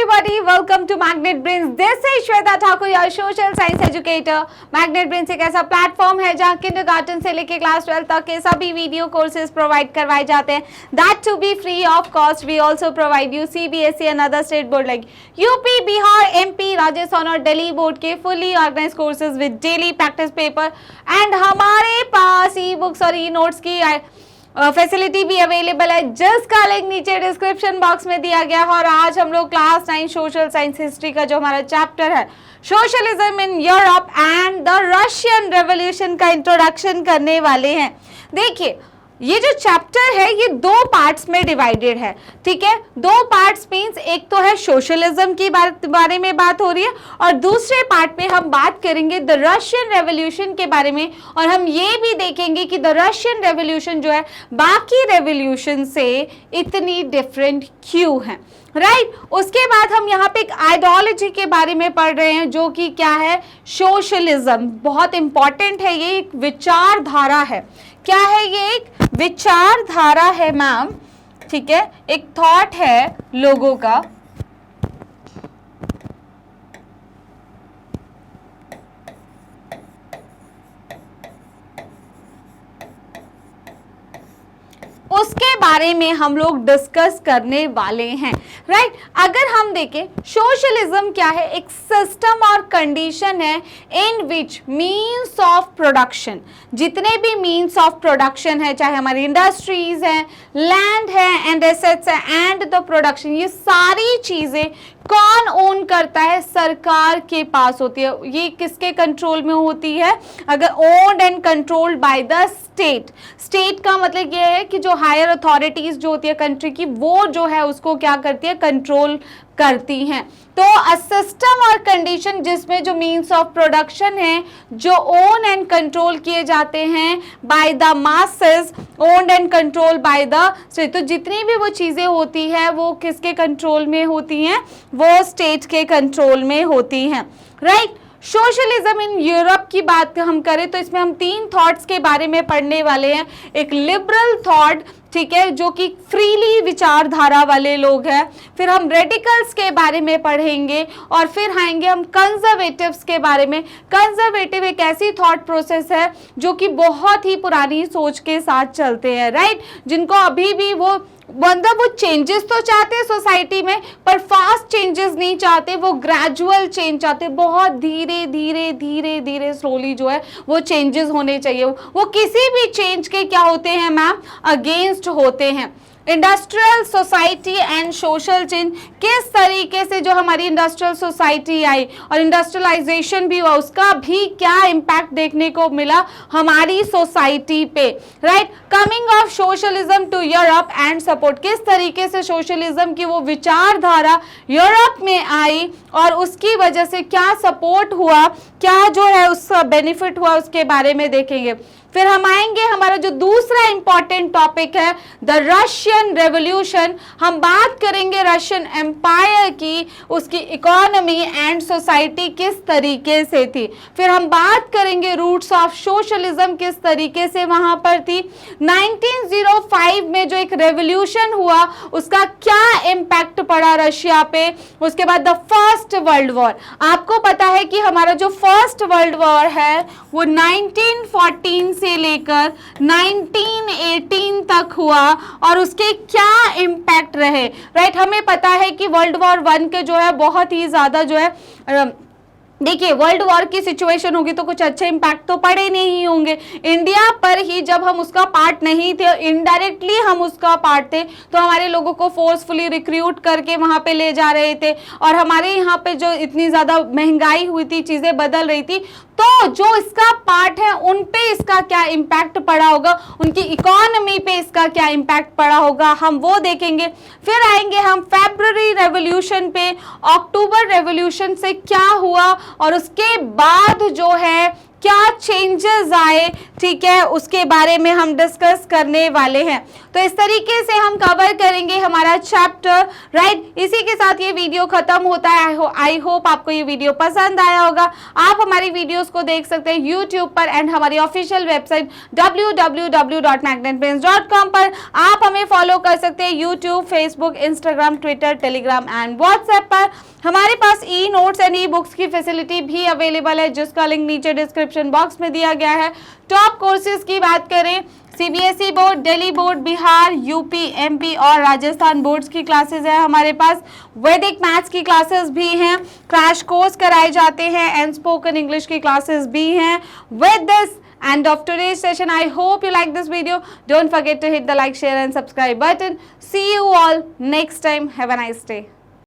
everybody, welcome to Magnet Brains. This is Shweta Thakur, your social science educator. Magnet Brains एक ऐसा platform है जहाँ kindergarten से लेके क्लास 12 तक के सभी वीडियो कोर्सेज प्रोवाइड करवाए जाते हैं. That to be free of cost. We also provide you CBSE and other state board like UP, Bihar, MP, Rajasthan और Delhi board के fully organized courses with daily practice paper. And हमारे पास e-books और e-notes की facility भी available है, जिसका link नीचे description box में दिया गया है. और आज हम लोग क्लास 9 सोशल साइंस हिस्ट्री का जो हमारा चैप्टर है socialism in Europe and the Russian revolution का इंट्रोडक्शन करने वाले हैं. देखिए ये जो चैप्टर है ये दो पार्ट्स में डिवाइडेड है. ठीक है, दो पार्ट्स मींस एक तो है सोशलिज्म की बारे में बात हो रही है और दूसरे पार्ट में हम बात करेंगे द रशियन रेवोल्यूशन के बारे में. और हम ये भी देखेंगे कि द रशियन रेवोल्यूशन जो है बाकी रेवोल्यूशन से इतनी डिफरेंट क्यों है. राइट उसके बाद हम यहाँ पे एक आइडियोलॉजी के बारे में पढ़ रहे हैं जो कि क्या है, सोशलिज्म. बहुत इंपॉर्टेंट है, ये एक विचारधारा है. क्या है ये? एक विचारधारा है मैम. ठीक है, एक थॉट है लोगों का. उसके बारे में हम लोग डिस्कस करने वाले हैं. राइट अगर हम देखें सोशलिज्म क्या है, एक सिस्टम और कंडीशन है इन विच मीन्स ऑफ प्रोडक्शन, जितने भी मीन्स ऑफ प्रोडक्शन है, चाहे हमारी इंडस्ट्रीज हैं, लैंड है एंड एसेट्स है एंड द प्रोडक्शन, ये सारी चीजें कौन ओन करता है? सरकार के पास होती है. ये किसके कंट्रोल में होती है? अगर owned and controlled by the state. State का मतलब ये है कि जो हायर अथॉरिटीज जो होती है कंट्री की, वो जो है उसको क्या करती है? कंट्रोल करती हैं. तो अ सिस्टम और कंडीशन जिसमें जो मीन्स ऑफ प्रोडक्शन है जो ओन एंड कंट्रोल किए जाते हैं by the masses, owned and control by the state. तो जितनी भी वो चीजें होती है वो किसके कंट्रोल में होती हैं? वो स्टेट के कंट्रोल में होती हैं. राइट सोशलिज्म इन यूरोप की बात हम करें तो इसमें हम तीन थॉट्स के बारे में पढ़ने वाले हैं. एक लिबरल थॉट, ठीक है, जो कि फ्रीली विचारधारा वाले लोग हैं. फिर हम रेडिकल्स के बारे में पढ़ेंगे और फिर आएंगे हम कंजर्वेटिव्स के बारे में. कंजर्वेटिव एक ऐसी थॉट प्रोसेस है जो कि बहुत ही पुरानी सोच के साथ चलते हैं. राइट जिनको अभी भी वो मतलब वो चेंजेस तो चाहते हैं सोसाइटी में पर फास्ट चेंजेस नहीं चाहते, वो ग्रेजुअल चेंज चाहते. बहुत धीरे धीरे धीरे धीरे स्लोली जो है वो चेंजेस होने चाहिए. वो किसी भी चेंज के क्या होते हैं मैम? अगेंस्ट होते हैं. Industrial society and social change, किस तरीके से जो हमारी इंडस्ट्रियल सोसाइटी आई और इंडस्ट्रियलाइजेशन भी हुआ, उसका भी क्या इम्पैक्ट देखने को मिला हमारी सोसाइटी पे. Right coming off socialism to Europe and support, किस तरीके से सोशलिज्म की वो विचारधारा यूरोप में आई और उसकी वजह से क्या सपोर्ट हुआ, क्या जो है उसका बेनिफिट हुआ, उसके बारे में देखेंगे. फिर हम आएंगे हमारा जो दूसरा इंपॉर्टेंट टॉपिक है द रशियन रेवोल्यूशन. हम बात करेंगे रशियन एम्पायर की, उसकी इकोनॉमी एंड सोसाइटी किस तरीके से थी. फिर हम बात करेंगे रूट्स ऑफ सोशलिज्म किस तरीके से वहां पर थी. 1905 में जो एक रेवोल्यूशन हुआ उसका क्या इम्पैक्ट पड़ा रशिया पे. उसके बाद द फर्स्ट वर्ल्ड वॉर. आपको पता है कि हमारा जो फर्स्ट वर्ल्ड वॉर है वो 1914 से लेकर 1918 तक हुआ और उसके क्या इम्पैक्ट रहे. राइट हमें पता है कि वर्ल्ड वॉर 1 के जो है बहुत ही ज्यादा जो है देखिए वर्ल्ड वॉर की सिचुएशन होगी तो कुछ अच्छे इम्पैक्ट तो पड़े नहीं होंगे. इंडिया पर ही जब हम उसका पार्ट नहीं थे, इनडायरेक्टली हम उसका पार्ट थे, तो हमारे लोगों को फोर्सफुली रिक्रूट करके वहां पे ले जा रहे थे और हमारे यहाँ पे जो इतनी ज्यादा महंगाई हुई थी, चीजें बदल रही थी, तो जो इसका पार्ट है उन पे इसका क्या इम्पैक्ट पड़ा होगा, उनकी इकोनॉमी पे इसका क्या इम्पैक्ट पड़ा होगा, हम वो देखेंगे. फिर आएंगे हम फरवरी रेवोल्यूशन पे, अक्टूबर रेवोल्यूशन से क्या हुआ और उसके बाद जो है क्या चेंजेस आए, ठीक है, उसके बारे में हम डिस्कस करने वाले हैं। तो इस तरीके से हम कवर करेंगे हमारा चैप्टर, राइट। इसी के साथ ये वीडियो खत्म होता है। आई होप आपको ये वीडियो पसंद आया होगा। आप हमारी वीडियोस को देख सकते हैं यूट्यूब पर एंड हमारी ऑफिशियल वेबसाइट www.magnetbrains.com पर। आप हमें फॉलो कर सकते हैं YouTube, Facebook, Instagram, Twitter, Telegram and WhatsApp पर। हमारे पास e notes and e books की फैसिलिटी भी अवेलेबल है, जिसका लिंक नीचे डिस्क्रिप्शन बॉक्स में दिया गया है। टॉप कोर्सेज की बात करें, CBSE board, Delhi board, Bihar, UP, MP और राजस्थान बोर्ड्स की क्लासेस है हमारे पास। वैदिक मैथ्स की क्लासेस भी हैं, क्रैश कोर्स कराए जाते हैं एंड स्पोकन इंग्लिश की क्लासेस भी हैं। With this end of today's session, I hope you like this video. Don't forget to hit the like, share and subscribe button. See you all next time. Have a nice day.